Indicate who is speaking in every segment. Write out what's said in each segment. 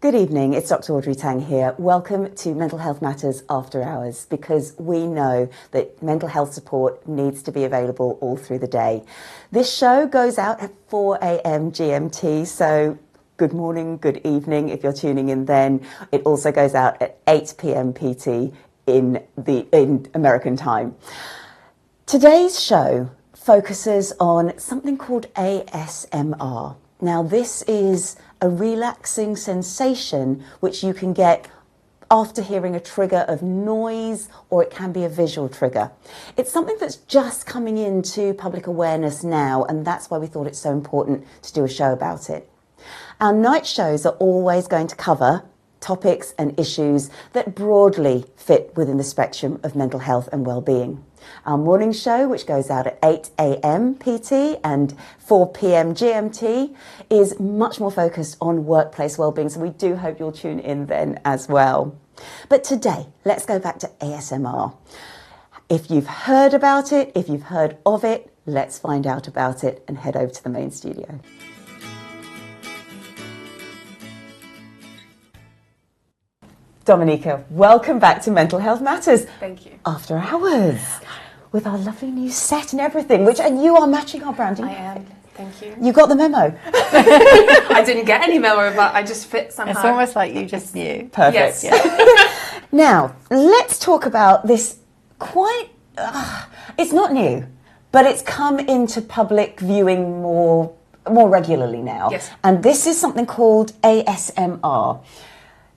Speaker 1: Good evening, it's Dr Audrey Tang here. Welcome to Mental Health Matters After Hours, because we know that mental health support needs to be available all through the day. This show goes out at 4 a.m. GMT, so good morning, good evening if you're tuning in then. It also goes out at 8 p.m. PT in American time. Today's show focuses on something called ASMR. Now, this is a relaxing sensation which you can get after hearing a trigger of noise, or it can be a visual trigger. It's something that's just coming into public awareness now, and that's why we thought it's so important to do a show about it. Our night shows are always going to cover topics and issues that broadly fit within the spectrum of mental health and well-being. Our morning show, which goes out at 8 a.m. PT and 4 p.m. GMT, is much more focused on workplace wellbeing, so we do hope you'll tune in then as well. But today, let's go back to ASMR. If you've heard about it, if you've heard of it, let's find out about it and head over to the main studio. Dominika, welcome back to Mental Health Matters.
Speaker 2: Thank you.
Speaker 1: After Hours, with our lovely new set and everything, and you are matching our branding.
Speaker 2: I am. Thank you.
Speaker 1: You got the memo.
Speaker 2: I didn't get any memo, but I just fit somehow.
Speaker 3: It's almost like you just knew.
Speaker 1: Perfect.
Speaker 2: Yes.
Speaker 1: Yeah. Now, let's talk about this it's not new, but it's come into public viewing more regularly now.
Speaker 2: Yes.
Speaker 1: And this is something called ASMR.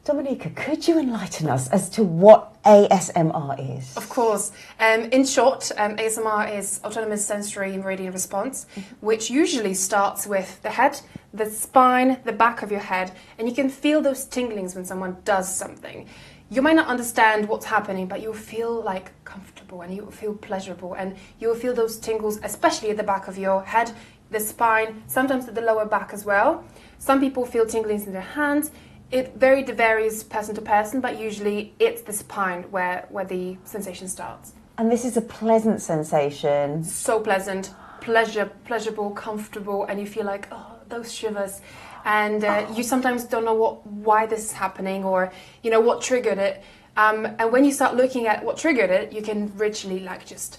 Speaker 1: Dominika, could you enlighten us as to what ASMR is?
Speaker 2: Of course. In short, ASMR is autonomous sensory meridian response, which usually starts with the head, the spine, the back of your head, and you can feel those tinglings when someone does something. You might not understand what's happening, but you'll feel like comfortable and you'll feel pleasurable, and you'll feel those tingles, especially at the back of your head, the spine, sometimes at the lower back as well. Some people feel tinglings in their hands. It varies person to person, but usually it's the spine where the sensation starts.
Speaker 1: And this is a pleasant sensation.
Speaker 2: So pleasant, pleasurable, comfortable, and you feel like, oh, those shivers. And you sometimes don't know why this is happening, or what triggered it. And when you start looking at what triggered it, you can richly just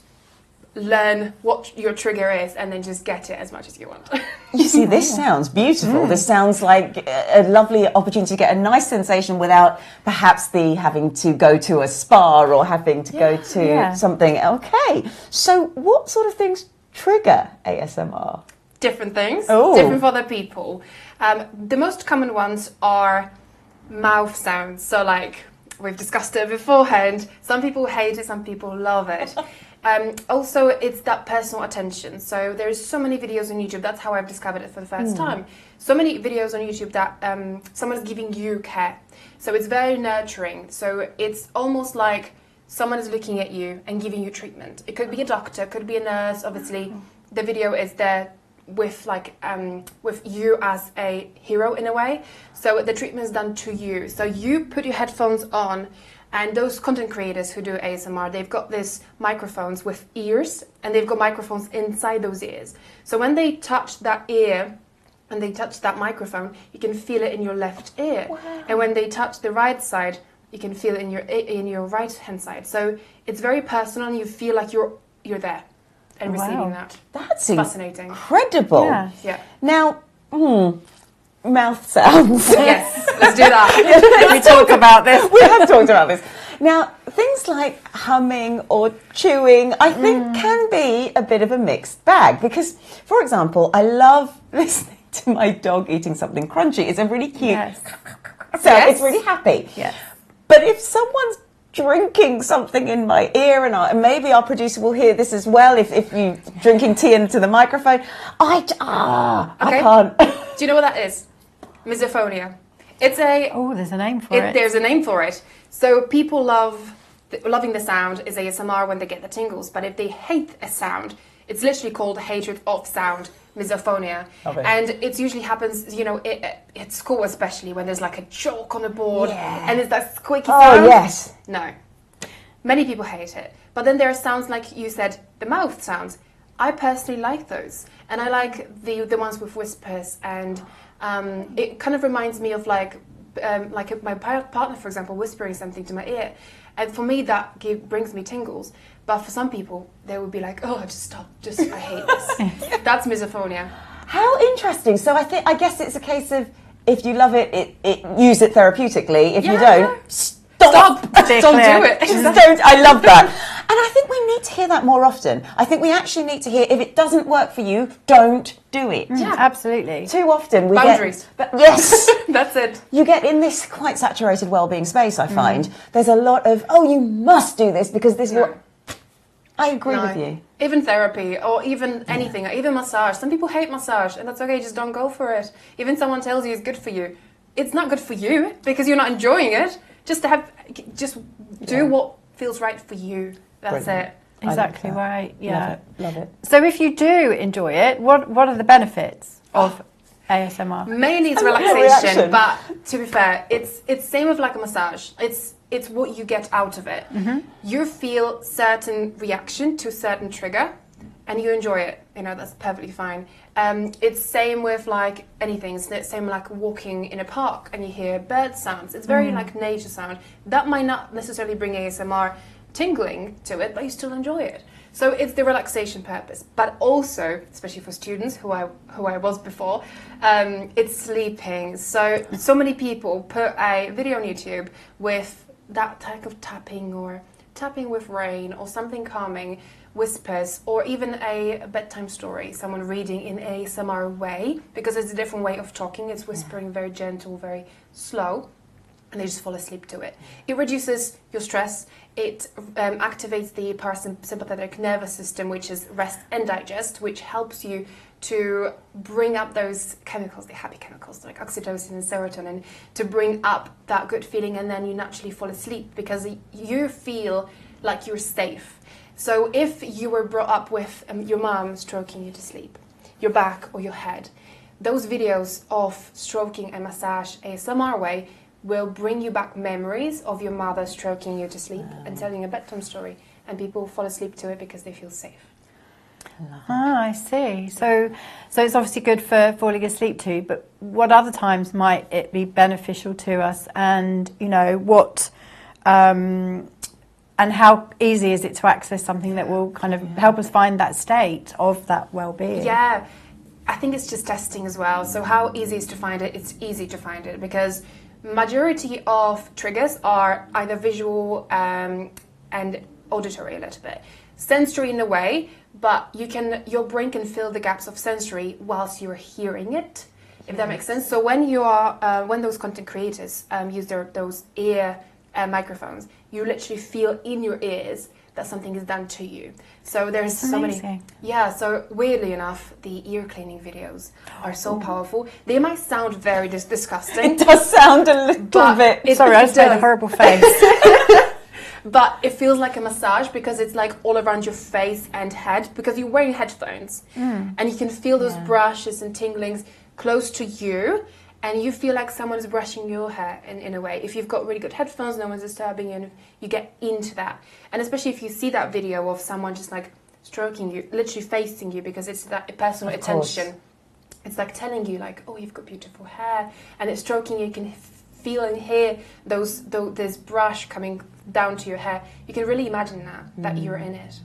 Speaker 2: learn what your trigger is and then just get it as much as you want.
Speaker 1: You see, this sounds beautiful. This sounds like a lovely opportunity to get a nice sensation without perhaps having to go to a spa or having to go to something. Okay, so what sort of things trigger ASMR?
Speaker 2: Different things,
Speaker 1: Oh.
Speaker 2: different for other people. The most common ones are mouth sounds. So we've discussed it beforehand. Some people hate it, some people love it. Also, it's that personal attention. So there's so many videos on YouTube. That's how I've discovered it for the first time. So many videos on YouTube that someone's giving you care. So it's very nurturing. So it's almost like someone is looking at you and giving you treatment. It could be a doctor, could be a nurse. Obviously, the video is there with with you as a hero in a way. So the treatment is done to you. So you put your headphones on. And those content creators who do ASMR, they've got these microphones with ears, and they've got microphones inside those ears. So when they touch that ear and they touch that microphone, you can feel it in your left ear. Wow. And when they touch the right side, you can feel it in your right hand side. So it's very personal, and you feel like you're there and receiving that.
Speaker 1: That's
Speaker 2: fascinating.
Speaker 1: Incredible.
Speaker 2: Yeah.
Speaker 1: Now, mouth sounds.
Speaker 2: Yes, let's do that.
Speaker 3: We talk about this.
Speaker 1: We have talked about this. Now, things like humming or chewing, I think can be a bit of a mixed bag, because, for example, I love listening to my dog eating something crunchy. It's a really cute sound. It's really happy.
Speaker 3: Yes.
Speaker 1: But if someone's drinking something in my ear, and maybe our producer will hear this as well, if you drinking tea into the microphone, I can't.
Speaker 2: Do you know what that is? Misophonia. It's a...
Speaker 3: Oh, there's a name for it.
Speaker 2: There's a name for it. So people loving the sound is ASMR when they get the tingles, but if they hate a sound, it's literally called hatred of sound, misophonia.
Speaker 1: Okay.
Speaker 2: And it usually happens, at school especially, when there's a chalk on the board and it's that squeaky sound.
Speaker 1: Oh, yes.
Speaker 2: No. Many people hate it. But then there are sounds, like you said, the mouth sounds. I personally like those. And I like the ones with whispers, and it kind of reminds me of like my partner, for example, whispering something to my ear. And for me, that brings me tingles. But for some people, they would be like, oh, just stop. I hate this. That's misophonia.
Speaker 1: How interesting. So I guess it's a case of, if you love it, use it therapeutically. If you don't, stop.
Speaker 2: Don't do it.
Speaker 1: Don't. I love that. And I think we need to hear that more often. I think we actually need to hear, if it doesn't work for you, don't do it.
Speaker 3: Yeah, absolutely.
Speaker 1: Too often we
Speaker 2: Boundaries.
Speaker 1: Yes.
Speaker 2: That's it.
Speaker 1: You get in this quite saturated wellbeing space, I find. There's a lot of, oh, you must do this because this is what... I agree with you.
Speaker 2: Even therapy or even anything, or even massage. Some people hate massage, and that's okay, just don't go for it. Even someone tells you it's good for you. It's not good for you because you're not enjoying it. Just do what feels right for you. That's
Speaker 1: Brilliant.
Speaker 2: it.
Speaker 3: Exactly right. Yeah.
Speaker 1: Love it.
Speaker 3: So if you do enjoy it, what are the benefits of ASMR?
Speaker 2: Mainly it's
Speaker 1: I love your
Speaker 2: relaxation,
Speaker 1: reaction.
Speaker 2: but to be fair, it's same with like a massage. It's what you get out of it. You feel certain reaction to a certain trigger, and you enjoy it. You know, that's perfectly fine. It's same with like anything. It's same like walking in a park and you hear bird sounds. It's very like nature sound. That might not necessarily bring ASMR tingling to it, but you still enjoy it. So it's the relaxation purpose, but also, especially for students who I was before, it's sleeping. So many people put a video on YouTube with that type of tapping or tapping with rain or something calming, whispers, or even a bedtime story, someone reading in a ASMR way, because it's a different way of talking. It's whispering very gentle, very slow, and they just fall asleep to it. It reduces your stress. It activates the parasympathetic nervous system, which is rest and digest, which helps you to bring up those chemicals, the happy chemicals like oxytocin and serotonin, to bring up that good feeling, and then you naturally fall asleep because you feel like you're safe. So if you were brought up with your mom stroking you to sleep, your back or your head, those videos of stroking and massage ASMR way will bring you back memories of your mother stroking you to sleep and telling a bedtime story, and people fall asleep to it because they feel safe.
Speaker 3: I see. So it's obviously good for falling asleep too, but what other times might it be beneficial to us? And, you know, what... and how easy is it to access something that will kind of help us find that state of that well-being?
Speaker 2: Yeah, I think it's just testing as well. So how easy is to find it? It's easy to find it because majority of triggers are either visual and auditory a little bit. Sensory in a way, but your brain can fill the gaps of sensory whilst you're hearing it, if that makes sense. So when you are, when those content creators use those ear microphones, you literally feel in your ears that something is done to you. So there's so many. Yeah, so weirdly enough, the ear cleaning videos are so powerful. They might sound very disgusting.
Speaker 1: It does sound a little bit.
Speaker 3: Sorry, I just made a horrible face.
Speaker 2: But it feels like a massage because it's like all around your face and head because you're wearing headphones. And you can feel those brushes and tinglings close to you. And you feel like someone's brushing your hair in a way. If you've got really good headphones, no one's disturbing you, and you get into that. And especially if you see that video of someone just like stroking you, literally facing you, because it's that personal attention. It's like telling you like, oh, you've got beautiful hair, and it's stroking you. You can feel and hear this brush coming down to your hair. You can really imagine that you're in it.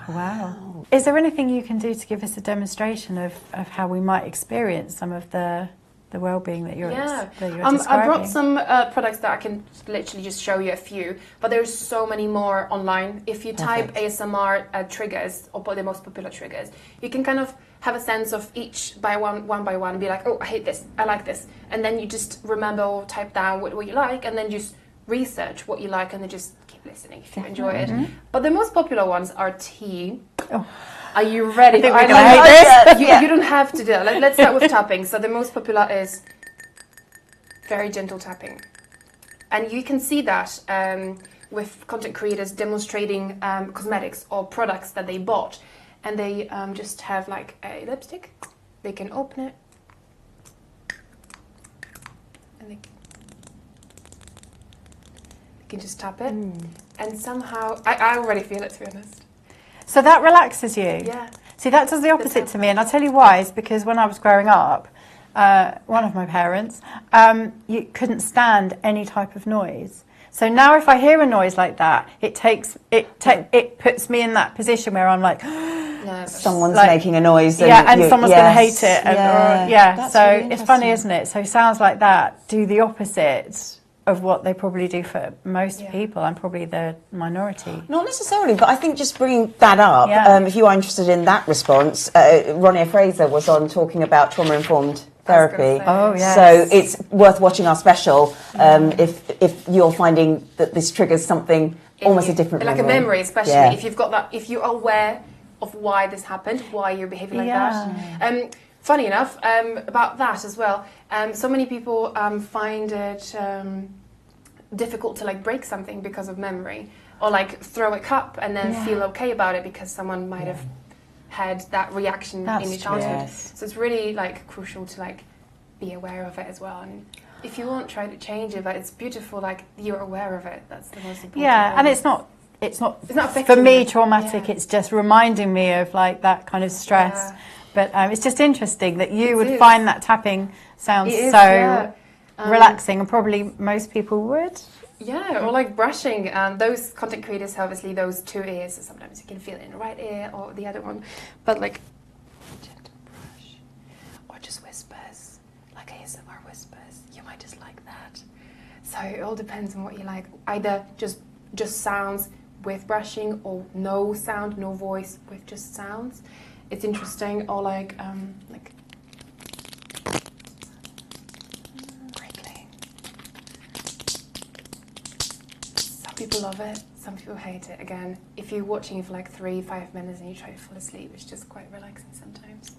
Speaker 3: Wow. Is there anything you can do to give us a demonstration of how we might experience some of the well-being that you're describing?
Speaker 2: I brought some products that I can literally just show you a few, but there's so many more online. If you type ASMR triggers, or the most popular triggers, you can kind of have a sense of each one by one, be like, oh, I hate this, I like this, and then you just remember or type down what you like, and then just research what you like, and then just keep listening if you enjoy it. But the most popular ones are tea. Are you ready? You don't have to do that. Let's start with tapping. So the most popular is very gentle tapping. And you can see that with content creators demonstrating cosmetics or products that they bought. And they just have like a lipstick. They can open it. And they can just tap it. And somehow, I already feel it, to be honest.
Speaker 3: So that relaxes you?
Speaker 2: Yeah.
Speaker 3: See, that does the opposite to me, and I'll tell you why. It's because when I was growing up, one of my parents, you couldn't stand any type of noise. So now if I hear a noise like that, it puts me in that position where I'm like,
Speaker 1: someone's making a noise.
Speaker 3: And someone's going to hate it. So
Speaker 1: really
Speaker 3: it's funny, isn't it? So sounds like that do the opposite of what they probably do for most people. I'm probably the minority.
Speaker 1: Not necessarily, but I think just bringing that up, if you are interested in that response, Ronia Fraser was on talking about trauma-informed therapy.
Speaker 3: Oh, yes.
Speaker 1: So it's worth watching our special if you're finding that this triggers something almost a different
Speaker 2: like
Speaker 1: memory.
Speaker 2: a memory, especially if you've got that, if you're aware of why this happened, why you're behaving like that. Funny enough, about that as well, so many people find it difficult to like break something because of memory, or like throw a cup and then feel okay about it because someone might have had that reaction in your childhood. So it's really like crucial to like be aware of it as well. And if you won't try to change it, but it's beautiful, like you're aware of it. That's the most important.
Speaker 3: And it's not for me traumatic. It's just reminding me of like that kind of stress. But it's just interesting that you would find that tapping sound relaxing, and probably most people would.
Speaker 2: Or like brushing. Those content creators have obviously those two ears, so sometimes you can feel it in the right ear or the other one. But like gentle brush, or just whispers, like ASMR whispers. You might just like that. So it all depends on what you like. Either just sounds with brushing, or no sound, no voice with just sounds. It's interesting. Or like crinkling. Some people love it, some people hate it. Again, if you're watching it for like 3-5 minutes and you try to fall asleep, it's just quite relaxing sometimes.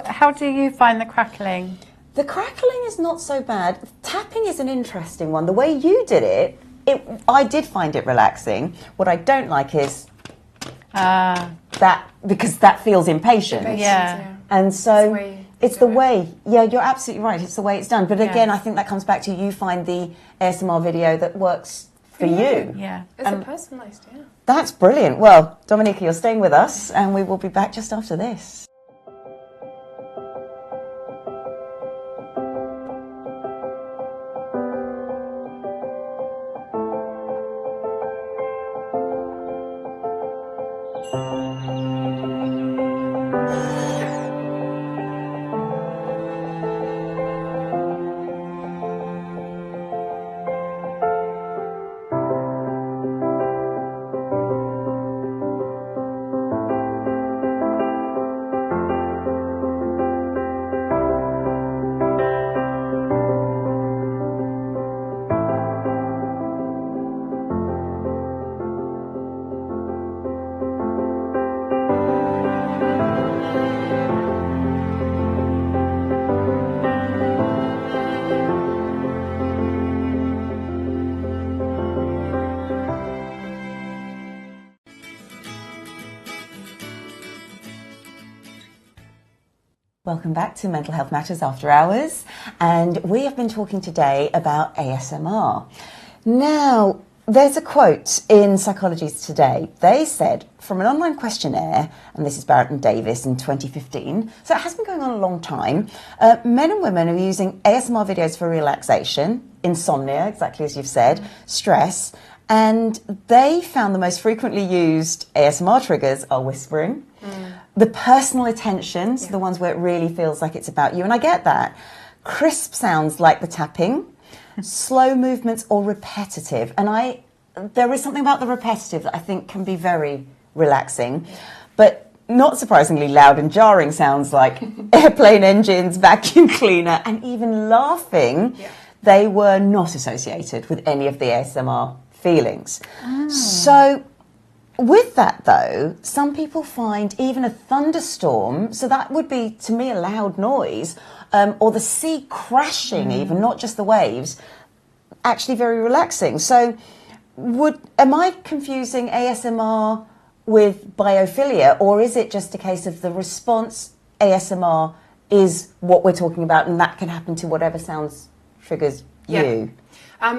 Speaker 3: How do you find the crackling?
Speaker 1: The crackling is not so bad. Tapping is an interesting one. The way you did it, I did find it relaxing. What I don't like is that, because that feels impatient. And so it's the way, you're absolutely right, it's the way it's done. But again, I think that comes back to you find the ASMR video that works for you.
Speaker 2: It's a personalised,
Speaker 1: That's brilliant. Well, Dominika, you're staying with us, and we will be back just after this. Welcome back to Mental Health Matters After Hours, and we have been talking today about ASMR. Now, there's a quote in Psychologist Today. They said, from an online questionnaire, and this is Barrett and Davis in 2015, so it has been going on a long time, men and women are using ASMR videos for relaxation, insomnia, exactly as you've said, stress, and they found the most frequently used ASMR triggers are whispering, the personal attention, so the ones where it really feels like it's about you, and I get that. Crisp sounds like the tapping, slow movements or repetitive, and there is something about the repetitive that I think can be very relaxing, but not surprisingly loud and jarring sounds like airplane engines, vacuum cleaner, and even laughing, they were not associated with any of the ASMR feelings. So with that, though, some people find even a thunderstorm, so that would be, to me, a loud noise, or the sea crashing even, not just the waves, actually very relaxing. So am I confusing ASMR with biophilia, or is it just a case of the response ASMR is what we're talking about, and that can happen to whatever sounds triggers you?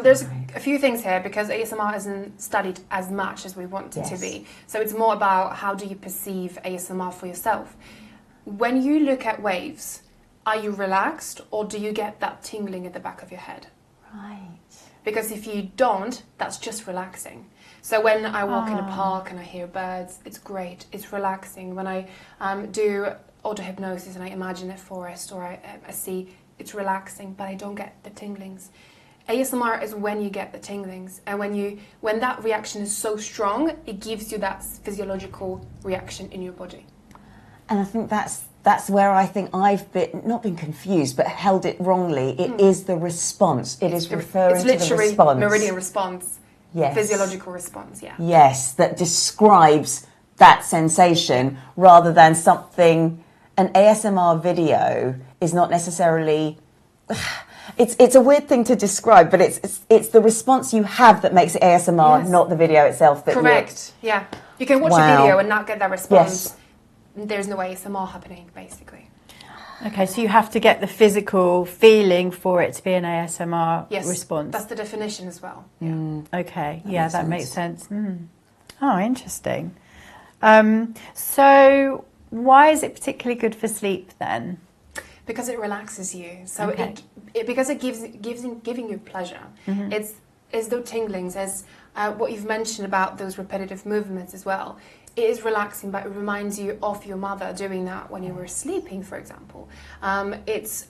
Speaker 2: There's a few things here, because ASMR isn't studied as much as we want it to be. So it's more about how do you perceive ASMR for yourself. When you look at waves, are you relaxed or do you get that tingling at the back of your head?
Speaker 1: Right.
Speaker 2: Because if you don't, that's just relaxing. So when I walk in a park and I hear birds, it's great, it's relaxing. When I do auto-hypnosis and I imagine a forest or I see, it's relaxing, but I don't get the tinglings. ASMR is when you get the tinglings, and when that reaction is so strong, it gives you that physiological reaction in your body.
Speaker 1: And I think that's where I think I've not been confused, but held it wrongly. It is the response. It's referring to the response. It's literally
Speaker 2: meridian response.
Speaker 1: Yes.
Speaker 2: Physiological response, yeah.
Speaker 1: Yes, that describes that sensation rather than something. An ASMR video is not necessarily. It's a weird thing to describe, but it's the response you have that makes it ASMR,
Speaker 2: yes.
Speaker 1: not the video itself.
Speaker 2: Correct. Yeah, you can watch a video and not get that response. Yes. There's no ASMR happening, basically.
Speaker 3: Okay, so you have to get the physical feeling for it to be an ASMR response.
Speaker 2: That's the definition as well. Yeah.
Speaker 3: Okay, that makes sense. Oh, interesting. So why is it particularly good for sleep then?
Speaker 2: Because it relaxes you. So because it giving you pleasure. It's those tinglings, as what you've mentioned about those repetitive movements as well. It is relaxing, but it reminds you of your mother doing that when you were sleeping, for example. It's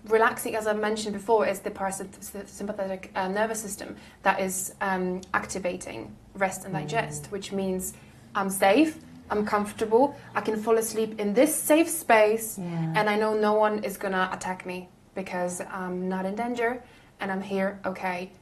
Speaker 2: relaxing, as I mentioned before. It's the parasympathetic nervous system that is activating rest and digest, which means I'm safe, I'm comfortable, I can fall asleep in this safe space, and I know no one is gonna attack me because I'm not in danger and I'm here,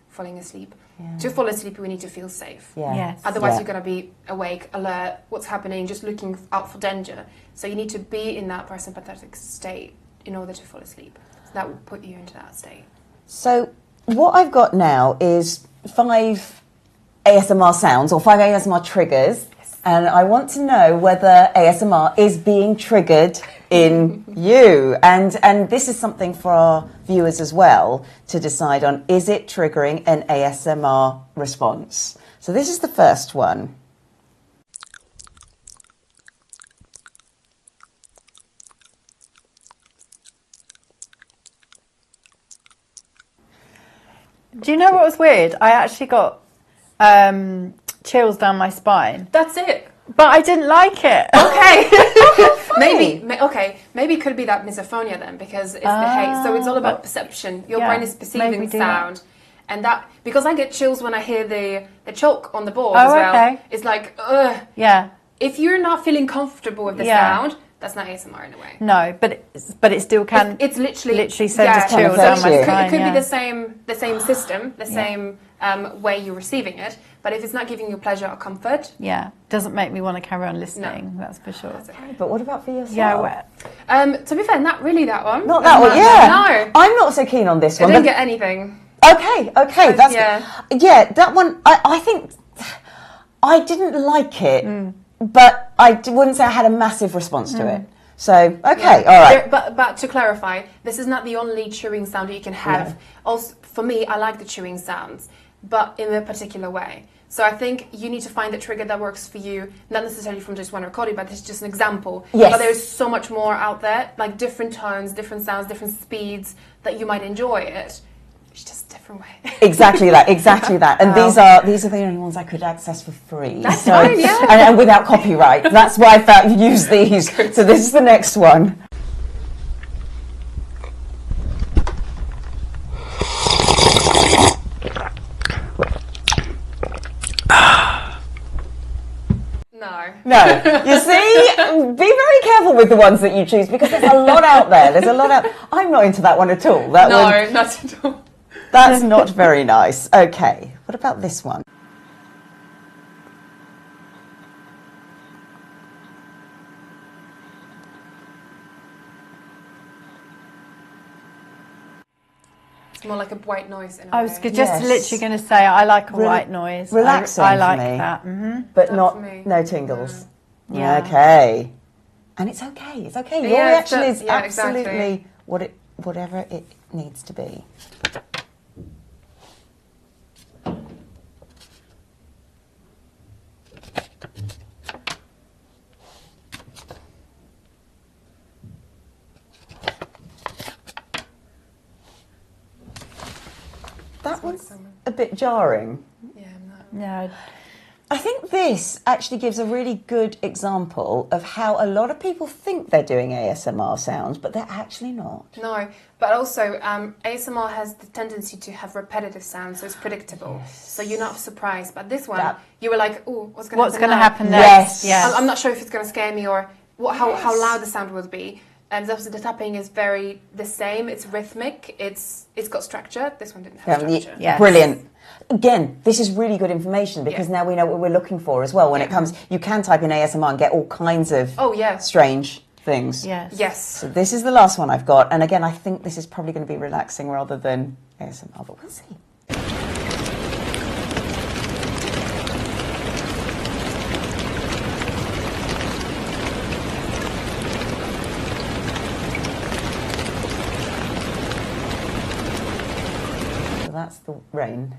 Speaker 2: falling asleep. To fall asleep, we need to feel safe. Otherwise, you're going to be awake, alert, what's happening, just looking out for danger. So you need to be in that parasympathetic state in order to fall asleep. So that will put you into that state.
Speaker 1: So what I've got now is 5 ASMR sounds or 5 ASMR triggers. And I want to know whether ASMR is being triggered in you. And this is something for our viewers as well to decide on, is it triggering an ASMR response? So this is the first one.
Speaker 3: Do you know what was weird? I actually got chills down my spine.
Speaker 2: That's it.
Speaker 3: But I didn't like it.
Speaker 2: Okay. Maybe it could be that misophonia then, because it's the haze. So it's all about perception. Your brain is perceiving sound. And that, because I get chills when I hear the chalk on the board as well. It's like, ugh.
Speaker 3: Yeah.
Speaker 2: If you're not feeling comfortable with the sound, that's not ASMR in a way.
Speaker 3: No, but it still can.
Speaker 2: It's literally
Speaker 3: sends chills down my spine.
Speaker 2: It could be the same system, the same way you're receiving it. But if it's not giving you pleasure or comfort,
Speaker 3: doesn't make me want to carry on listening. No. That's for sure. That's
Speaker 2: okay.
Speaker 1: But what about for yourself?
Speaker 3: Yeah.
Speaker 2: To be fair, not really that one.
Speaker 1: Not that one. Yeah.
Speaker 2: No.
Speaker 1: I'm not so keen on this one.
Speaker 2: I didn't get anything.
Speaker 1: Okay. That's that one. I think I didn't like it, but I wouldn't say I had a massive response to it. So, all right.
Speaker 2: But to clarify, this is not the only chewing sound that you can have.
Speaker 1: No.
Speaker 2: Also, for me, I like the chewing sounds, but in a particular way. So I think you need to find the trigger that works for you, not necessarily from just one recording, but it's just an example.
Speaker 1: Yes.
Speaker 2: But there's so much more out there, like different tones, different sounds, different speeds, that you might enjoy it. It's just a different way. Exactly
Speaker 1: that. And these are the only ones I could access for free.
Speaker 2: That's fine, yeah.
Speaker 1: And without copyright. That's why I found you use these. So this is the next one. No. You see, be very careful with the ones that you choose, because there's a lot out there. I'm not into that one at all.
Speaker 2: Not at all.
Speaker 1: That's not very nice. Okay, what about this one?
Speaker 2: It's more like a white noise in a
Speaker 3: I was
Speaker 2: way.
Speaker 3: just literally going to say I like a white noise.
Speaker 1: Relaxing
Speaker 3: I like
Speaker 1: for me,
Speaker 3: that.
Speaker 1: but no tingles.
Speaker 3: No. Yeah.
Speaker 1: Okay. And it's okay. It's okay. Your reaction is
Speaker 2: exactly.
Speaker 1: absolutely whatever it needs to be. that one's a bit jarring.
Speaker 2: Yeah,
Speaker 3: No.
Speaker 1: I think this actually gives a really good example of how a lot of people think they're doing ASMR sounds, but they're actually not.
Speaker 2: No, but also ASMR has the tendency to have repetitive sounds, so it's predictable. Yes. So you're not surprised. But this one, you were like, oh, what's going to happen
Speaker 3: next? Yes.
Speaker 2: I'm not sure if it's going to scare me or how loud the sound will be. And obviously the tapping is very the same. It's rhythmic. It's got structure. This one didn't have structure.
Speaker 1: Yes. Brilliant. Again, this is really good information because now we know what we're looking for as well. When it comes, you can type in ASMR and get all kinds of strange things.
Speaker 2: Yes.
Speaker 1: So this is the last one I've got. And again, I think this is probably going to be relaxing rather than ASMR, but we'll see. That's the rain.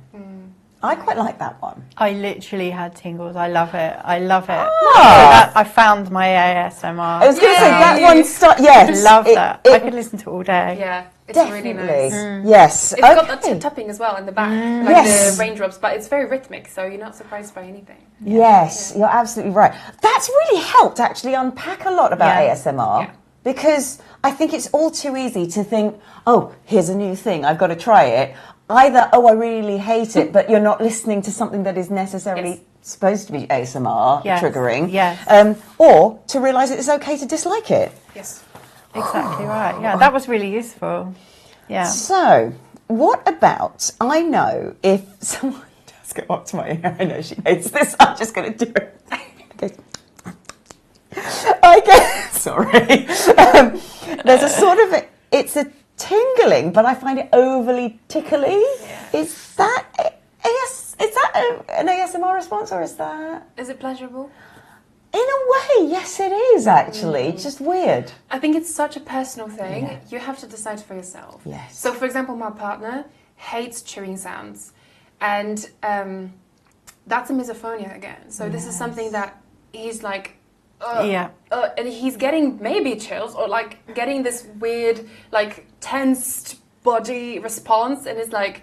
Speaker 1: I quite like that one.
Speaker 3: I literally had tingles. I love it.
Speaker 1: Oh.
Speaker 3: I found my ASMR.
Speaker 1: I was going to say that one. Yes,
Speaker 3: I love that. I could listen to it all day.
Speaker 2: Yeah, it's
Speaker 1: definitely
Speaker 2: really nice.
Speaker 1: Yes,
Speaker 2: it's got that tapping as well in the back, like the raindrops, but it's very rhythmic, so you're not surprised by anything.
Speaker 1: Yes, you're absolutely right. That's really helped actually unpack a lot about ASMR because I think it's all too easy to think, oh, here's a new thing, I've got to try it. Either, oh, I really hate it, but you're not listening to something that is necessarily supposed to be ASMR triggering.
Speaker 3: Yes.
Speaker 1: Or to realise it's okay to dislike it.
Speaker 2: Yes.
Speaker 3: Exactly right. Yeah, that was really useful. Yeah.
Speaker 1: So, what about, I know if someone does go up to my ear, I know she hates this, I'm just going to do it. Okay. I guess, sorry. There's a sort of, it's a tingling, but I find it overly tickly. Yeah. Is that an ASMR response, or is
Speaker 2: it pleasurable?
Speaker 1: In a way, yes, it is actually. It's just weird.
Speaker 2: I think it's such a personal thing. Yeah. You have to decide for yourself.
Speaker 1: Yes.
Speaker 2: So, for example, my partner hates chewing sounds, and that's a misophonia again. So this is something that he's like. And he's getting maybe chills or like getting this weird like tensed body response, and it's like,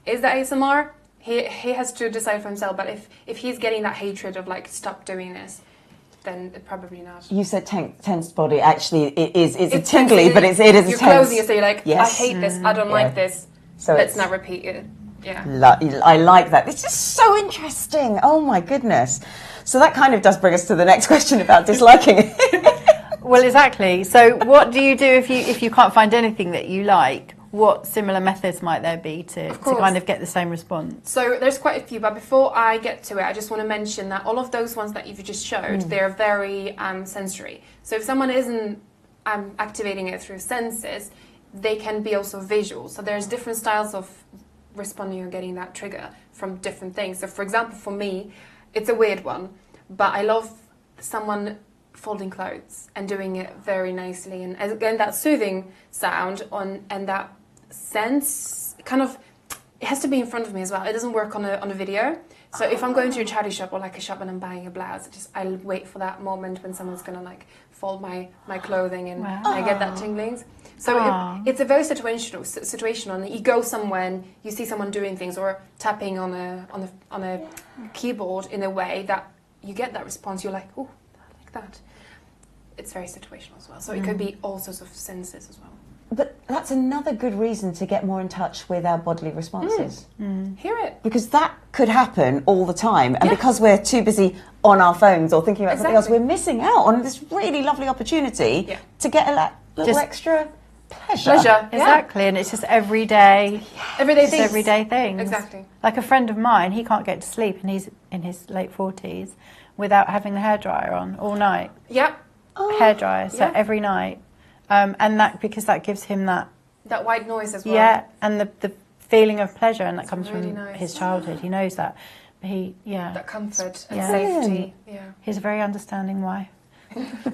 Speaker 2: is that ASMR? He has to decide for himself. But if he's getting that hatred of like stop doing this, then probably not.
Speaker 1: You said tensed body. Actually, it's a tingly, but it is a tense.
Speaker 2: You're closing it, so you're like, I hate this. I don't like this. So let's not repeat it. Yeah.
Speaker 1: I like that. It's just so interesting. Oh my goodness. So that kind of does bring us to the next question about disliking it.
Speaker 3: Well, exactly. So what do you do if you can't find anything that you like? What similar methods might there be to kind of get the same response?
Speaker 2: So there's quite a few, but before I get to it, I just want to mention that all of those ones that you've just showed, they're very sensory. So if someone isn't activating it through senses, they can be also visual. So there's different styles of responding or getting that trigger from different things. So for example, for me, it's a weird one, but I love someone folding clothes and doing it very nicely, and again that soothing sound and that sense kind of, it has to be in front of me as well. It doesn't work on a video. So if I'm going to a charity shop or like a shop and I'm buying a blouse, I'll wait for that moment when someone's gonna like fold my clothing and I get that tinglings. So it's a very situational. And you go somewhere and you see someone doing things or tapping on a keyboard in a way that you get that response. You're like, oh, I like that. It's very situational as well. So it could be all sorts of senses as well.
Speaker 1: But that's another good reason to get more in touch with our bodily responses.
Speaker 2: Hear it.
Speaker 1: Because that could happen all the time. And because we're too busy on our phones or thinking about something else, we're missing out on this really lovely opportunity to get a little extra pleasure.
Speaker 3: Exactly. And it's just everyday things. Everyday things.
Speaker 2: Exactly.
Speaker 3: Like a friend of mine, he can't get to sleep and he's in his late 40s without having the hairdryer on all night.
Speaker 2: Yep.
Speaker 3: Hairdryer, so every night. And that, because that gives him that
Speaker 2: white noise as well.
Speaker 3: Yeah, and the feeling of pleasure, and that comes
Speaker 2: really
Speaker 3: from
Speaker 2: nice.
Speaker 3: his childhood. He knows that. But that
Speaker 2: comfort and safety. Yeah.
Speaker 3: He's a very understanding wife.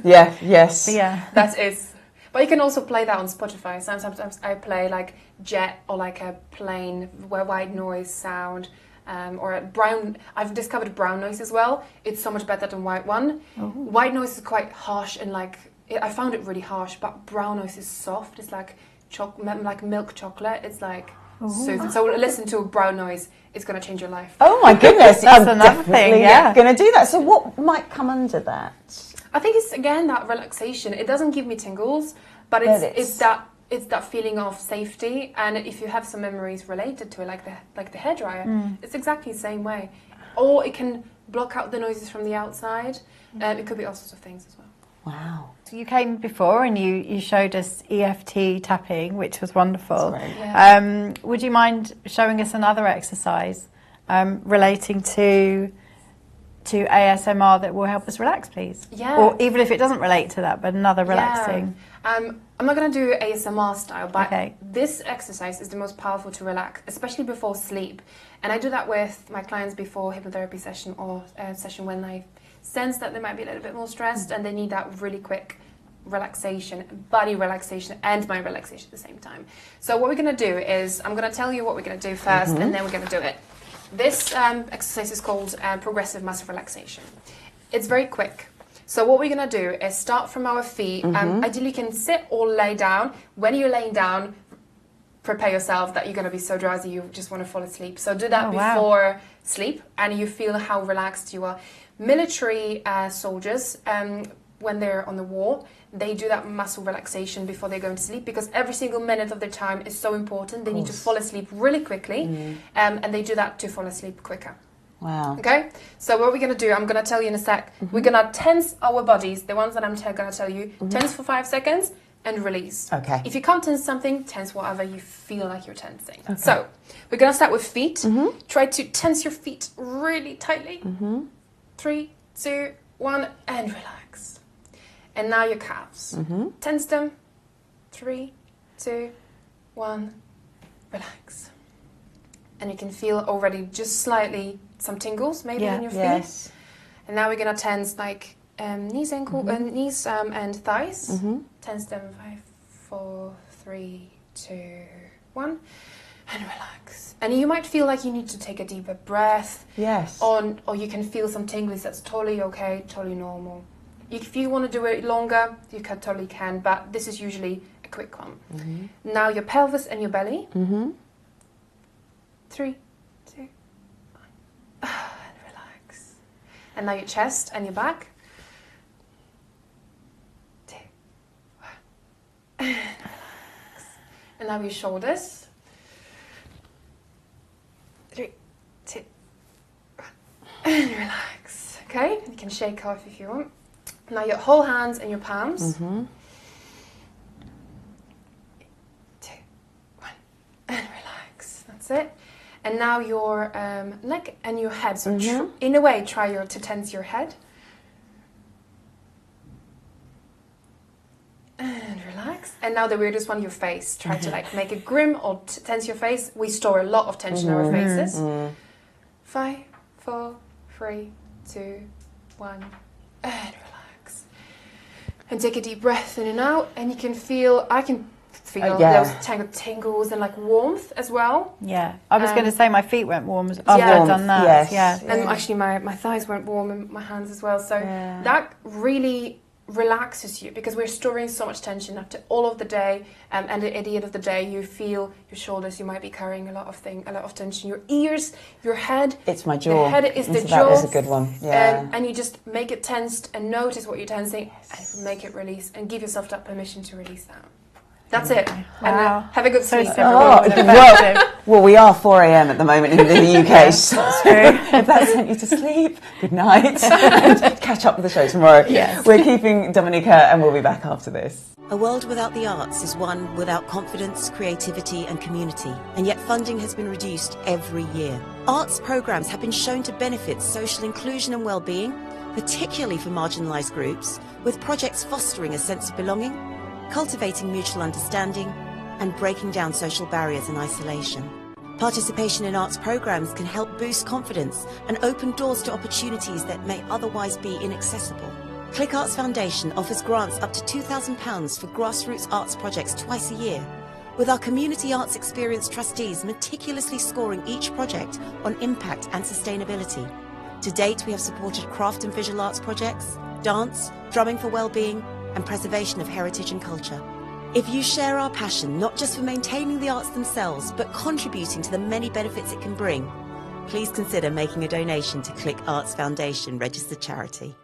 Speaker 1: Yes.
Speaker 3: But
Speaker 2: that is. But you can also play that on Spotify. Sometimes I play like jet or like a plain white noise sound. Or a brown. I've discovered brown noise as well. It's so much better than white one. White noise is quite harsh and like, I found it really harsh, but brown noise is soft. It's like milk chocolate. It's like soothing. So listen to a brown noise. It's going to change your life.
Speaker 1: Oh my goodness,
Speaker 3: that's another thing. Yeah,
Speaker 1: going to do that. So what might come under that?
Speaker 2: I think it's again that relaxation. It doesn't give me tingles, but it's that feeling of safety. And if you have some memories related to it, like the hairdryer, it's exactly the same way. Or it can block out the noises from the outside. It could be all sorts of things as well.
Speaker 1: Wow.
Speaker 3: So you came before and you showed us EFT tapping, which was wonderful.
Speaker 1: That's great.
Speaker 2: Yeah.
Speaker 3: Would you mind showing us another exercise relating to ASMR that will help us relax, please?
Speaker 2: Yeah.
Speaker 3: Or even if it doesn't relate to that, but another relaxing.
Speaker 2: Yeah. I'm not going to do ASMR style, but
Speaker 3: Okay.
Speaker 2: this exercise is the most powerful to relax, especially before sleep. And I do that with my clients before hypnotherapy session or a session when I sense that they might be a little bit more stressed and they need that really quick relaxation, body relaxation and mind relaxation at the same time. So what we're going to do is, I'm going to tell you what we're going to do first and then we're going to do it. This exercise is called progressive muscle relaxation. It's very quick. So what we're going to do is start from our feet. Ideally you can sit or lay down. When you're laying down, prepare yourself that you're going to be so drowsy you just want to fall asleep. So do that before sleep and you feel how relaxed you are. Military soldiers, when they're on the war, they do that muscle relaxation before they go to sleep because every single minute of their time is so important. They need to fall asleep really quickly and they do that to fall asleep quicker.
Speaker 1: Wow.
Speaker 2: Okay, so what we're going to do, I'm going to tell you in a sec. We're going to tense our bodies, the ones that I'm going to tell you, tense for 5 seconds and release.
Speaker 1: Okay.
Speaker 2: If you can't tense something, tense whatever you feel like you're tensing. Okay. So we're going to start with feet. Try to tense your feet really tightly. 3, 2, 1, and relax. And now your calves. Tense them. 3, 2, 1, relax. And you can feel already just slightly some tingles maybe in your feet.
Speaker 1: Yes.
Speaker 2: And now we're going to tense like knees, knees and thighs. Tense them. 5, 4, 3, 2, 1. And relax. And you might feel like you need to take a deeper breath.
Speaker 1: Yes.
Speaker 2: Or you can feel some tingles. That's totally okay, totally normal. If you want to do it longer, you totally can, but this is usually a quick one. Now your pelvis and your belly. 3, 2, 1. And relax. And now your chest and your back. 2, 1. And relax. And now your shoulders. 3, 2, 1. And relax. Okay? You can shake off if you want. Now your whole hands and your palms. 2, 1. And relax. That's it. And now your neck and your head. So in a way, try to tense your head. And relax. And now the weirdest one, your face. Try to like make it grim or tense your face. We store a lot of tension in our faces. 5, 4, 3, 2, 1. And relax. And take a deep breath in and out. And you can feel, I can feel those tingles and like warmth as well.
Speaker 3: Yeah, I was going to say my feet went warm after I'd done that.
Speaker 1: Yes.
Speaker 2: And actually my thighs weren't warm and my hands as well. So that really relaxes you because we're storing so much tension after all of the day. And at the end of the day, you feel your shoulders. You might be carrying a lot of tension. Your ears, your head.
Speaker 1: It's my jaw.
Speaker 2: The head is the jaw.
Speaker 1: That was a good one. Yeah.
Speaker 2: And you just make it tensed and notice what you're tensing and make it release and give yourself that permission to release that. That's it.
Speaker 3: Wow.
Speaker 2: And have a good sleep.
Speaker 1: Well, we are 4 a.m. at the moment in the UK, so that's true. If that sent you to sleep, good night. And catch up with the show tomorrow.
Speaker 3: Yes.
Speaker 1: We're keeping Dominika and we'll be back after this.
Speaker 4: A world without the arts is one without confidence, creativity and community, and yet funding has been reduced every year. Arts programmes have been shown to benefit social inclusion and well-being, particularly for marginalised groups, with projects fostering a sense of belonging, cultivating mutual understanding, and breaking down social barriers and isolation. Participation in arts programmes can help boost confidence and open doors to opportunities that may otherwise be inaccessible. Click Arts Foundation offers grants up to £2,000 for grassroots arts projects twice a year, with our community arts experience trustees meticulously scoring each project on impact and sustainability. To date, we have supported craft and visual arts projects, dance, drumming for wellbeing, and preservation of heritage and culture. If you share our passion, not just for maintaining the arts themselves, but contributing to the many benefits it can bring, please consider making a donation to Click Arts Foundation registered charity.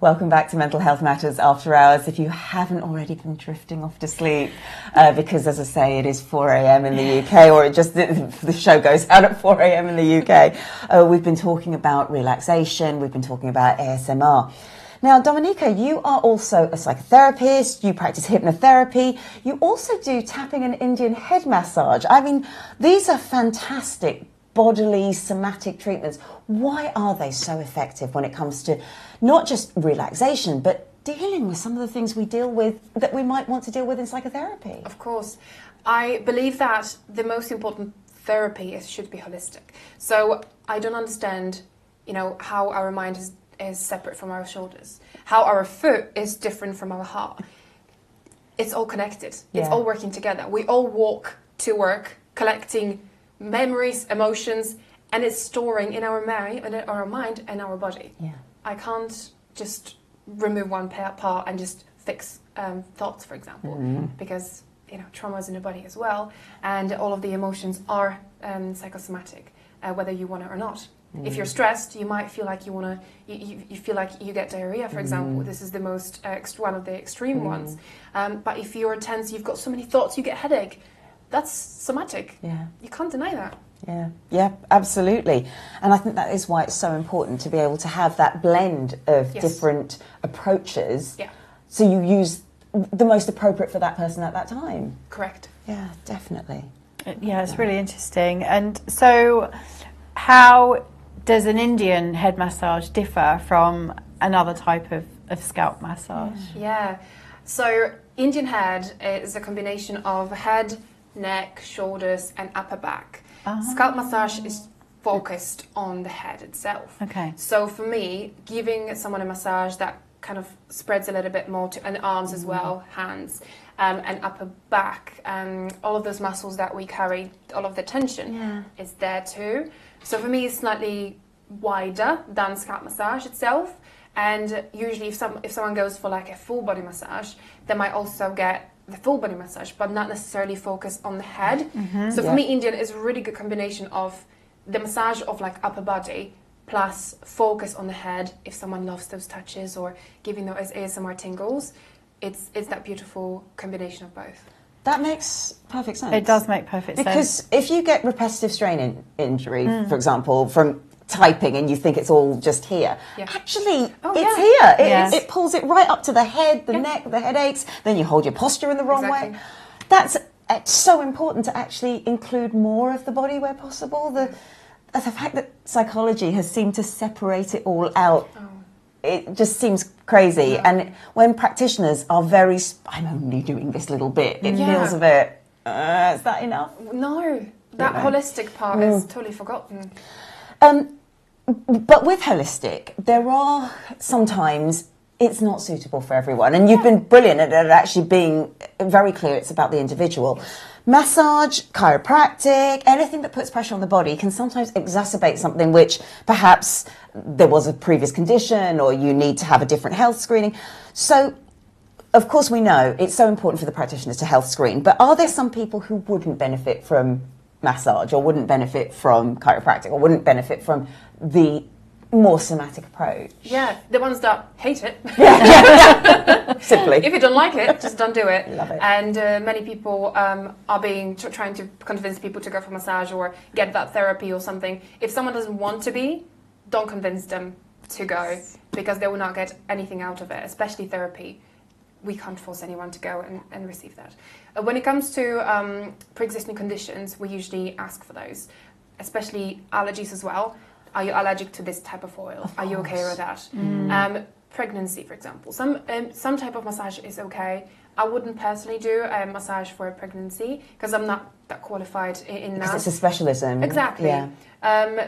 Speaker 1: Welcome back to Mental Health Matters After Hours. If you haven't already been drifting off to sleep, because as I say, it is 4 a.m. in the UK, or the show goes out at 4 a.m. in the UK, we've been talking about relaxation, we've been talking about ASMR. Now, Dominika, you are also a psychotherapist, you practice hypnotherapy, you also do tapping and Indian head massage. I mean, these are fantastic bodily somatic treatments. Why are they so effective when it comes to not just relaxation, but dealing with some of the things we deal with that we might want to deal with in psychotherapy?
Speaker 2: Of course. I believe that the most important therapy should be holistic. So I don't understand, how our mind is separate from our shoulders, how our foot is different from our heart. It's all connected.
Speaker 1: Yeah.
Speaker 2: It's all working together. We all walk to work collecting memories, emotions, and it's storing in our mind and our body.
Speaker 1: Yeah.
Speaker 2: I can't just remove one part and just fix thoughts, for example, because trauma is in the body as well, and all of the emotions are psychosomatic, whether you want it or not. If you're stressed, you might feel like you feel like you get diarrhea, for example. This is the most one of the extreme ones. But if you're tense, you've got so many thoughts, you get a headache. That's somatic.
Speaker 1: Yeah.
Speaker 2: You can't deny that.
Speaker 1: Yeah, absolutely. And I think that is why it's so important to be able to have that blend of different approaches.
Speaker 2: Yeah.
Speaker 1: So you use the most appropriate for that person at that time.
Speaker 2: Correct.
Speaker 1: Yeah, definitely.
Speaker 3: Yeah, it's really interesting. And so how does an Indian head massage differ from another type of scalp massage?
Speaker 2: Yeah. So Indian head is a combination of head, neck, shoulders, and upper back. Scalp massage is focused on the head itself.
Speaker 3: Okay.
Speaker 2: So for me, giving someone a massage that kind of spreads a little bit more to, and arms as well, hands, and upper back, all of those muscles that we carry, all of the tension is there too. So for me, it's slightly wider than scalp massage itself. And usually if someone goes for like a full body massage, they might also get the full body massage, but not necessarily focus on the head. So for me, Indian is a really good combination of the massage of like upper body plus focus on the head. If someone loves those touches or giving those ASMR tingles, it's that beautiful combination of both.
Speaker 1: That makes perfect sense.
Speaker 3: It does make perfect sense.
Speaker 1: Because if you get repetitive strain injury, for example, from typing and you think it's all just here, actually it's here. It pulls it right up to the head, the neck, the headaches, then you hold your posture in the wrong way. That's so important to actually include more of the body where possible. The fact that psychology has seemed to separate it all out, it just seems crazy. And when practitioners are I'm only doing this little bit, it feels a bit, is that enough?
Speaker 2: No, that holistic part is totally forgotten.
Speaker 1: But with holistic, there are sometimes it's not suitable for everyone. And you've been brilliant at actually being very clear it's about the individual. Massage, chiropractic, anything that puts pressure on the body can sometimes exacerbate something which perhaps there was a previous condition or you need to have a different health screening. So, of course, we know it's so important for the practitioners to health screen, but are there some people who wouldn't benefit from massage or wouldn't benefit from chiropractic or wouldn't benefit from the more somatic approach?
Speaker 2: Yeah, the ones that hate it.
Speaker 1: Simply.
Speaker 2: If you don't like it, just don't do it.
Speaker 1: Love it.
Speaker 2: And many people are trying to convince people to go for massage or get that therapy or something. If someone doesn't want to be, don't convince them to go because they will not get anything out of it, especially therapy. We can't force anyone to go and receive that. When it comes to pre-existing conditions, we usually ask for those, especially allergies as well. Are you allergic to this type of oil? Are you okay with that? Pregnancy, for example. Some type of massage is okay. I wouldn't personally do a massage for a pregnancy because I'm not that qualified in that.
Speaker 1: Because it's a specialism.
Speaker 2: Exactly.
Speaker 1: Yeah.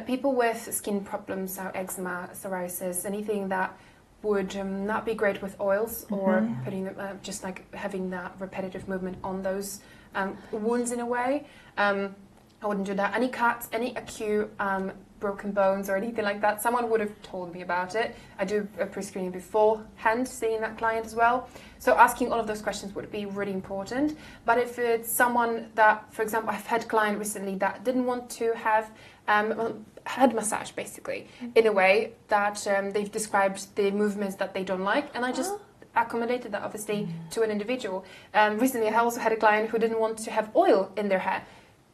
Speaker 2: People with skin problems, so eczema, psoriasis, anything that would not be great with oils or putting just like having that repetitive movement on those wounds in a way. I wouldn't do that. Any cuts, any acute broken bones or anything like that, someone would have told me about it. I do a pre-screening beforehand, seeing that client as well. So asking all of those questions would be really important. But if it's someone that, for example, I've had a client recently that didn't want to have head massage, basically, in a way that they've described the movements that they don't like, and I just accommodated that, obviously, to an individual. Recently, I also had a client who didn't want to have oil in their hair.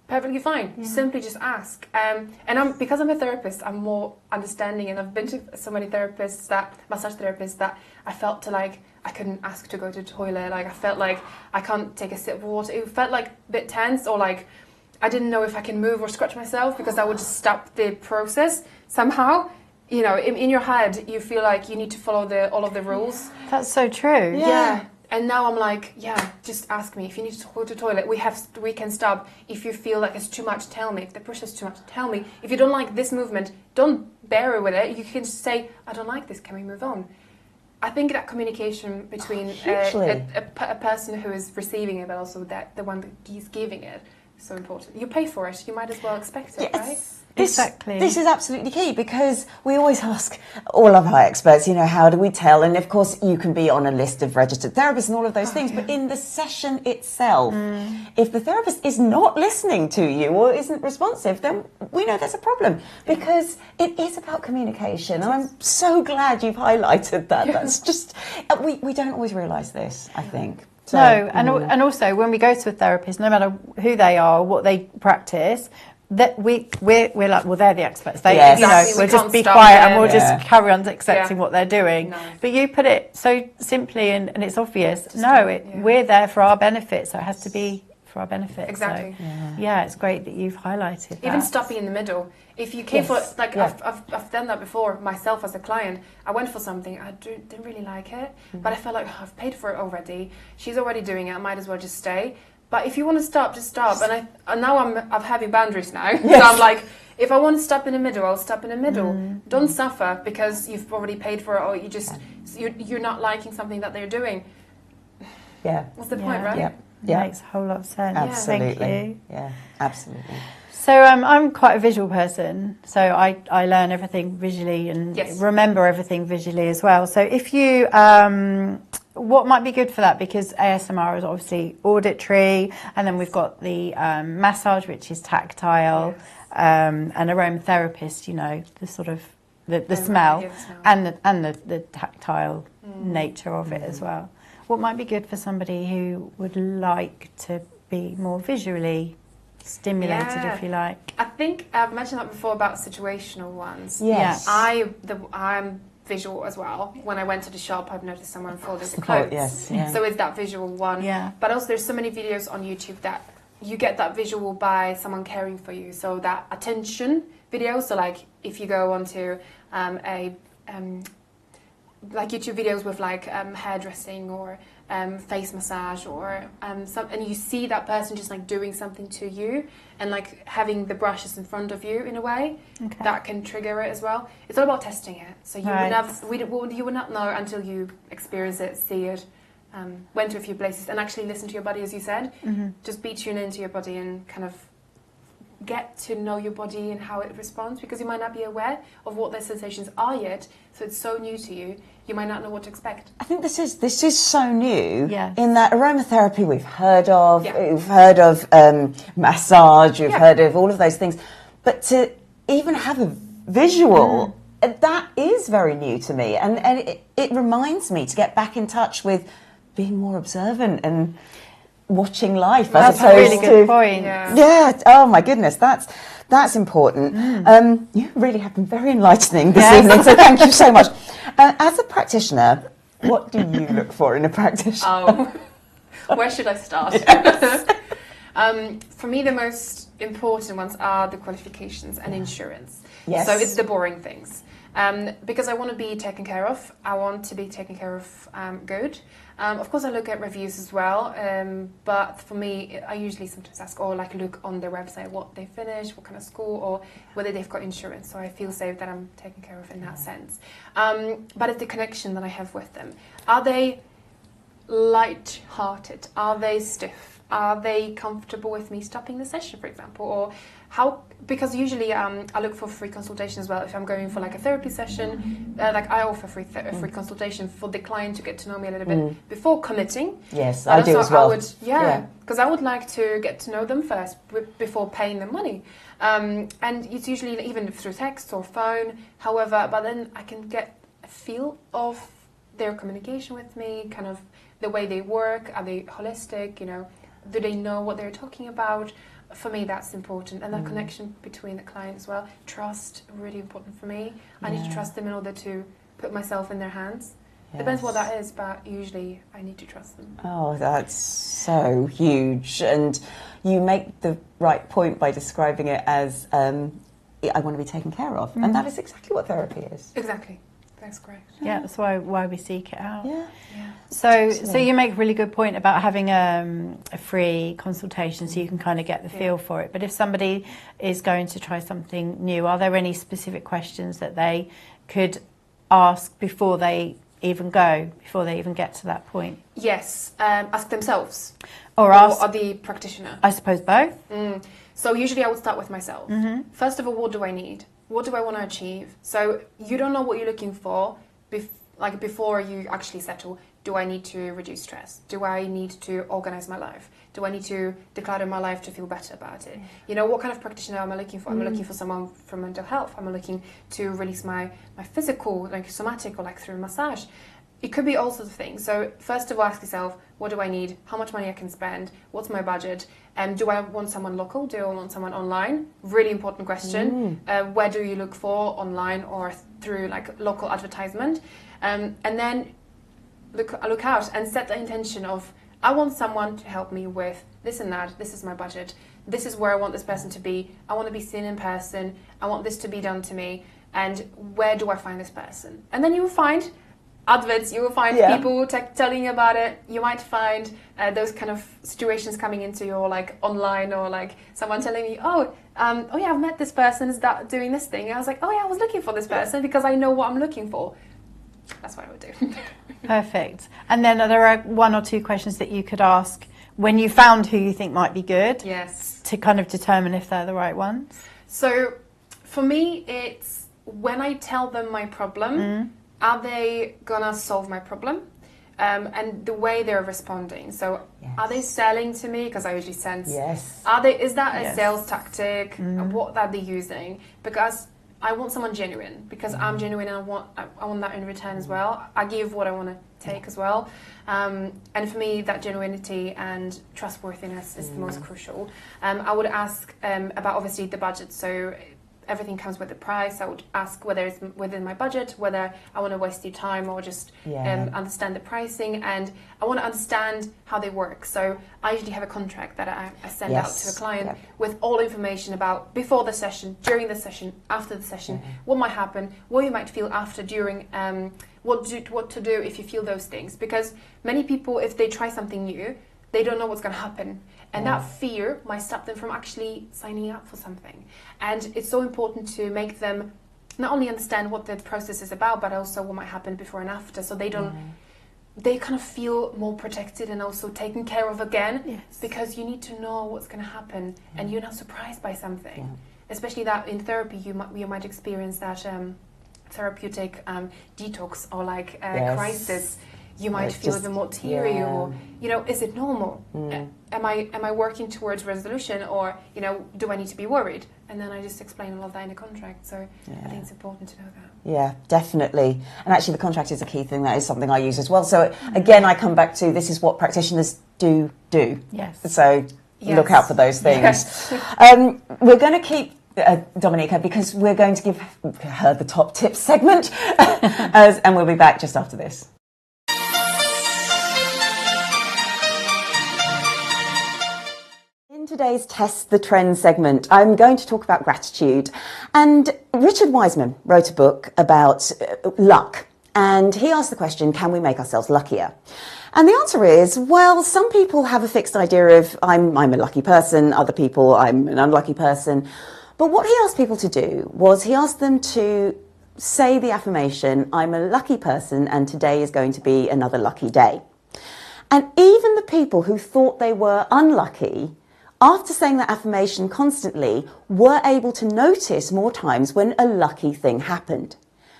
Speaker 2: Perfectly fine. Simply just ask. Because I'm a therapist, I'm more understanding, and I've been to so many therapists, massage therapists, that I felt I couldn't ask to go to the toilet. Like, I felt like I can't take a sip of water. It felt like a bit tense, or like I didn't know if I can move or scratch myself, because I would just stop the process somehow. You know, in your head, you feel like you need to follow all of the rules.
Speaker 3: That's so true.
Speaker 2: Yeah. And now I'm like, just ask me. If you need to go to the toilet, we can stop. If you feel like it's too much, tell me. If the pressure's too much, tell me. If you don't like this movement, don't bear with it. You can just say, I don't like this, can we move on? I think that communication between a person who is receiving it, but also the one that is giving it, is so important. You pay for it, you might as well expect it, right?
Speaker 3: Exactly.
Speaker 1: This is absolutely key, because we always ask all of our experts, how do we tell? And of course, you can be on a list of registered therapists and all of those things, but in the session itself, if the therapist is not listening to you or isn't responsive, then we know there's a problem, because it is about communication. And I'm so glad you've highlighted that. That's just, we don't always realise this, I think. So,
Speaker 3: no, and also when we go to a therapist, no matter who they are, what they practice, that we're like, well, they're the experts. They, we'll just be quiet and we'll just carry on accepting what they're doing. No. But you put it so simply, and it's obvious. We're there for our benefit, so it has to be for our benefit.
Speaker 2: Exactly.
Speaker 3: So, it's great that you've highlighted that.
Speaker 2: Even stopping in the middle. If you came for, I've done that before myself as a client. I went for something, I didn't really like it, but I felt like, I've paid for it already. She's already doing it, I might as well just stay. But if you want to stop, just stop. And now I'm having boundaries now. Yes. So I'm like, if I want to stop in the middle, I'll stop in the middle. Don't suffer because you've already paid for it, or you're not liking something that they're doing.
Speaker 1: Yeah.
Speaker 2: What's the point, right?
Speaker 3: Yeah. Makes a whole lot of sense.
Speaker 1: Absolutely.
Speaker 3: Thank you.
Speaker 1: Yeah, absolutely.
Speaker 3: So I'm quite a visual person, so I learn everything visually and remember everything visually as well. So if you, what might be good for that, because ASMR is obviously auditory, and then we've got the massage, which is tactile, and aromatherapist, the sort of the smell and the tactile nature of it as well. What might be good for somebody who would like to be more visually stimulated, if you like?
Speaker 2: I think I've mentioned that before about situational ones.
Speaker 1: Yes.
Speaker 2: I'm visual as well. When I went to the shop, I've noticed someone folded the clothes. So it's that visual one. But also there's so many videos on YouTube that you get that visual by someone caring for you. So that attention video. So like if you go onto like YouTube videos with like hairdressing or face massage or and you see that person just like doing something to you and like having the brushes in front of you in a way that can trigger it as well. It's all about testing it. So you would not know until you experience it, see it, went to a few places and actually listen to your body, as you said. Just be tuned into your body and kind of get to know your body and how it responds, because you might not be aware of what their sensations are yet. So it's so new to you. You might not know what to expect.
Speaker 1: I think this is so new in that aromatherapy we've heard of. We've heard of massage. We've heard of all of those things. But to even have a visual, that is very new to me. And it reminds me to get back in touch with being more observant and watching life.
Speaker 3: That's a really good point.
Speaker 1: Oh my goodness, that's important. You really have been very enlightening this evening, so thank you so much. As a practitioner, what do you look for in a practitioner?
Speaker 2: Where should I start? For me, the most important ones are the qualifications and insurance. So it's the boring things. Because I want to be taken care of. I want to be taken care of good. Of course, I look at reviews as well, but for me, I usually sometimes ask or like look on their website what they finished, what kind of school, or whether they've got insurance, so I feel safe that I'm taken care of in that sense. But it's the connection that I have with them. Are they light-hearted? Are they stiff? Are they comfortable with me stopping the session, for example? Or Because usually I look for free consultation as well. If I'm going for like a therapy session, like I offer free consultation for the client to get to know me a little bit before committing.
Speaker 1: Yes, I do as well.
Speaker 2: Because I would like to get to know them first before paying them money. And it's usually even through text or phone, however, but then I can get a feel of their communication with me, kind of the way they work. Are they holistic? You know, do they know what they're talking about? For me, that's important. And that connection between the client as well. Trust, really important for me. I need to trust them in order to put myself in their hands. Yes. Depends what that is, but usually I need to trust them.
Speaker 1: Oh, that's so huge. And you make the right point by describing it as, I want to be taken care of. And that is exactly what therapy is.
Speaker 2: Exactly. That's correct.
Speaker 3: Yeah, that's why we seek it out.
Speaker 1: Yeah.
Speaker 3: So you make a really good point about having a free consultation so you can kind of get the feel for it. But if somebody is going to try something new, are there any specific questions that they could ask before they even get to that point?
Speaker 2: Yes, ask themselves.
Speaker 3: Or ask
Speaker 2: the practitioner.
Speaker 3: I suppose both.
Speaker 2: So usually I would start with myself. First of all, what do I need? What do I want to achieve? So you don't know what you're looking for before you actually settle. Do I need to reduce stress? Do I need to organize my life? Do I need to declutter my life to feel better about it? You know, what kind of practitioner am I looking for? Am I looking for someone for mental health? Am I looking to release my physical, like somatic, or like through massage? It could be all sorts of things. So first of all, ask yourself, what do I need? How much money I can spend? What's my budget? And do I want someone local? Do I want someone online? Really important question. Where do you look for, online or through like local advertisement? And then look out and set the intention of, I want someone to help me with this and that. This is my budget. This is where I want this person to be. I want to be seen in person. I want this to be done to me. And where do I find this person? And then you will find adverts, you will find people telling you about it. You might find those kind of situations coming into your like online, or like someone telling me, oh yeah, I've met this person, is that doing this thing? And I was like, oh yeah, I was looking for this person because I know what I'm looking for. That's what I would do.
Speaker 3: Perfect. And then there are one or two questions that you could ask when you found who you think might be good.
Speaker 2: Yes.
Speaker 3: To kind of determine if they're the right ones.
Speaker 2: So for me, it's when I tell them my problem, are they gonna solve my problem? And the way they're responding. So are they selling to me? Because I usually sense.
Speaker 1: Yes.
Speaker 2: Is that a sales tactic? What are they using? Because I want someone genuine. Because I'm genuine and I want that in return as well. I give what I want to take as well. And for me, that genuinity and trustworthiness is the most crucial. I would ask about obviously the budget. So everything comes with the price. I would ask whether it's within my budget, whether I want to waste your time or just understand the pricing, and I want to understand how they work. So I usually have a contract that I send out to a client with all information about before the session, during the session, after the session, what might happen, what you might feel after, during, what to do if you feel those things. Because many people, if they try something new, they don't know what's going to happen. And that fear might stop them from actually signing up for something. And it's so important to make them not only understand what the process is about, but also what might happen before and after. So they don't, they kind of feel more protected and also taken care of again. Yes. Because you need to know what's going to happen and you're not surprised by something. Especially that in therapy, you might experience that therapeutic detox or like crisis. You might feel even more teary, or is it normal? Am I working towards resolution, or do I need to be worried? And then I just explain all of that in the contract. So I think it's important to know that. Yeah,
Speaker 1: definitely. And actually, the contract is a key thing. That is something I use as well. So again, I come back to this is what practitioners do.
Speaker 3: Yes.
Speaker 1: So look out for those things. Yes. We're going to keep Dominika, because we're going to give her the top tips segment, and we'll be back just after this. In today's Test the Trend segment, I'm going to talk about gratitude. And Richard Wiseman wrote a book about luck. And he asked the question, can we make ourselves luckier? And the answer is, well, some people have a fixed idea of, I'm a lucky person, other people, I'm an unlucky person. But what he asked people to do was he asked them to say the affirmation, I'm a lucky person and today is going to be another lucky day. And even the people who thought they were unlucky after saying that affirmation constantly, were able to notice more times when a lucky thing happened.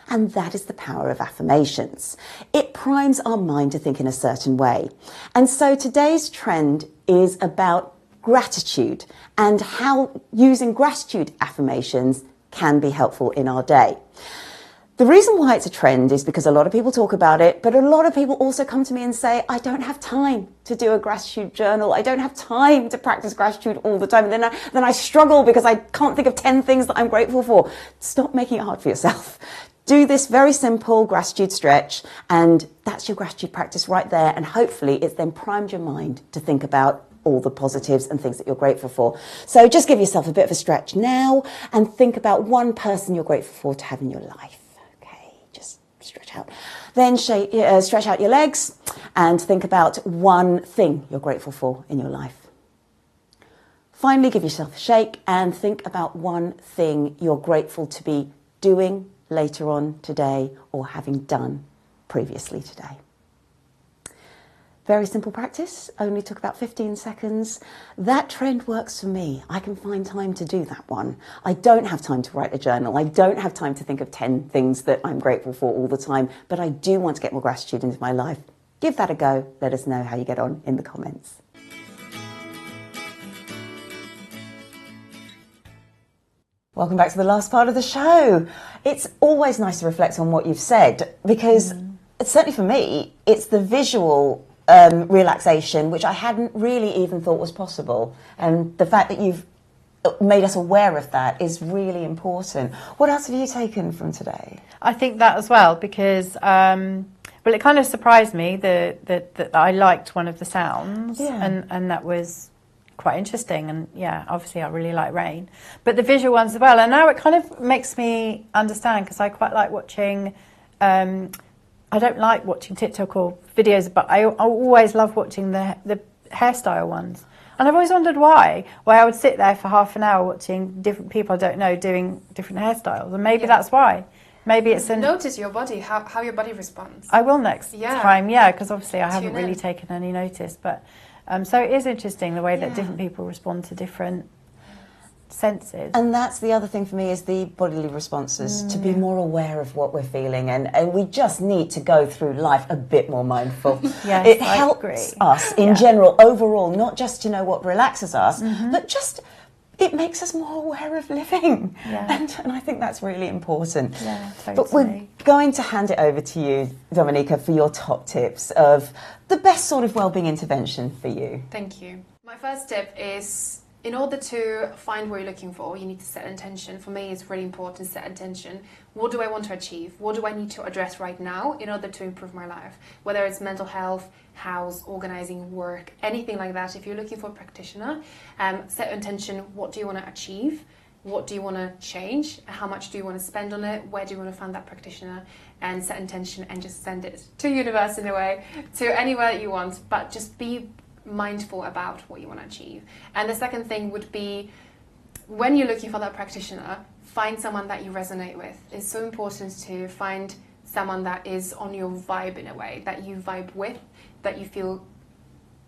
Speaker 1: And that is the power of affirmations. It primes our mind to think in a certain way. And so today's trend is about gratitude and how using gratitude affirmations can be helpful in our day. The reason why it's a trend is because a lot of people talk about it, but a lot of people also come to me and say, I don't have time to do a gratitude journal. I don't have time to practice gratitude all the time. And then I struggle because I can't think of 10 things that I'm grateful for. Stop making it hard for yourself. Do this very simple gratitude stretch, and that's your gratitude practice right there. And hopefully it's then primed your mind to think about all the positives and things that you're grateful for. So just give yourself a bit of a stretch now and think about one person you're grateful for to have in your life. Okay, just stretch out. Then stretch out your legs and think about one thing you're grateful for in your life. Finally, give yourself a shake and think about one thing you're grateful to be doing later on today or having done previously today. Very simple practice, only took about 15 seconds. That trend works for me. I can find time to do that one. I don't have time to write a journal. I don't have time to think of 10 things that I'm grateful for all the time, but I do want to get more gratitude into my life. Give that a go. Let us know how you get on in the comments. Welcome back to the last part of the show. It's always nice to reflect on what you've said because certainly for me, it's the visual relaxation, which I hadn't really even thought was possible. And the fact that you've made us aware of that is really important. What else have you taken from today?
Speaker 3: I think that as well, because, well, it kind of surprised me that I liked one of the sounds, and that was quite interesting. And yeah, obviously I really like rain, but the visual ones as well. And now it kind of makes me understand, because I quite like watching, I don't like watching TikTok or videos, but I always love watching the hairstyle ones. And I've always wondered why I would sit there for half an hour watching different people I don't know doing different hairstyles. And maybe that's why. Maybe it's
Speaker 2: notice your body, how your body responds.
Speaker 3: I will next time, because obviously I haven't really taken any notice. But so it is interesting the way that different people respond to different senses.
Speaker 1: And that's the other thing for me, is the bodily responses, to be more aware of what we're feeling, and we just need to go through life a bit more mindful.
Speaker 3: Yes,
Speaker 1: it helps us in general, overall, not just to know what relaxes us, but just it makes us more aware of living. And I think that's really important.
Speaker 3: Totally.
Speaker 1: But we're going to hand it over to you, Dominika, for your top tips of the best sort of wellbeing intervention for you.
Speaker 2: Thank you. My first tip is, in order to find what you're looking for, you need to set intention. For me, it's really important to set intention. What do I want to achieve? What do I need to address right now in order to improve my life? Whether it's mental health, house, organizing, work, anything like that. If you're looking for a practitioner, set intention. What do you want to achieve? What do you want to change? How much do you want to spend on it? Where do you want to find that practitioner? And set intention and just send it to universe in a way, to anywhere you want. But just be mindful about what you want to achieve. And the second thing would be, when you're looking for that practitioner, find someone that you resonate with. It's so important to find someone that is on your vibe in a way, that you vibe with, that you feel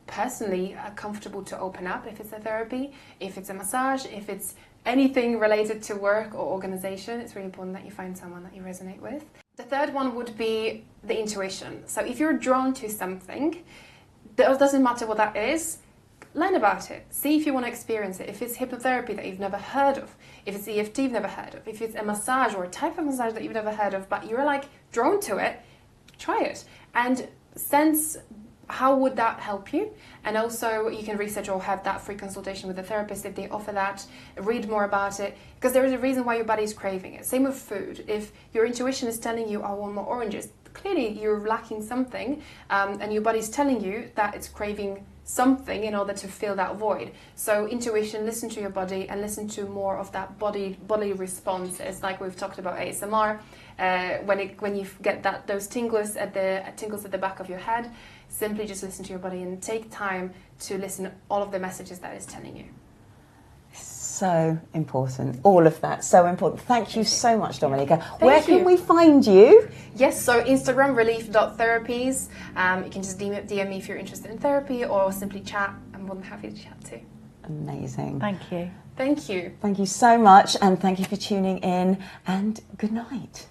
Speaker 2: personally comfortable to open up. If it's a therapy, if it's a massage, if it's anything related to work or organization, it's really important that you find someone that you resonate with. The third one would be the intuition. So if you're drawn to something, it doesn't matter what that is, learn about it. See if you want to experience it. If it's hypnotherapy that you've never heard of, if it's EFT you've never heard of, if it's a massage or a type of massage that you've never heard of, but you're like drawn to it, try it. And sense how would that help you. And also you can research or have that free consultation with a therapist if they offer that. Read more about it, because there is a reason why your body's craving it. Same with food. If your intuition is telling you, I want more oranges, clearly you're lacking something, and your body's telling you that it's craving something in order to fill that void. So intuition, listen to your body and listen to more of that body responses, like we've talked about ASMR. When you get those tingles at the back of your head, simply just listen to your body and take time to listen to all of the messages that it's telling you.
Speaker 1: So important. All of that, so important. Thank you so much, Dominika. Where can we find you?
Speaker 2: Yes, so Instagram, relief.therapies. You can just DM me if you're interested in therapy, or simply chat. I'm more than happy to chat too.
Speaker 1: Amazing.
Speaker 3: Thank you.
Speaker 2: Thank you.
Speaker 1: Thank you so much, and thank you for tuning in, and good night.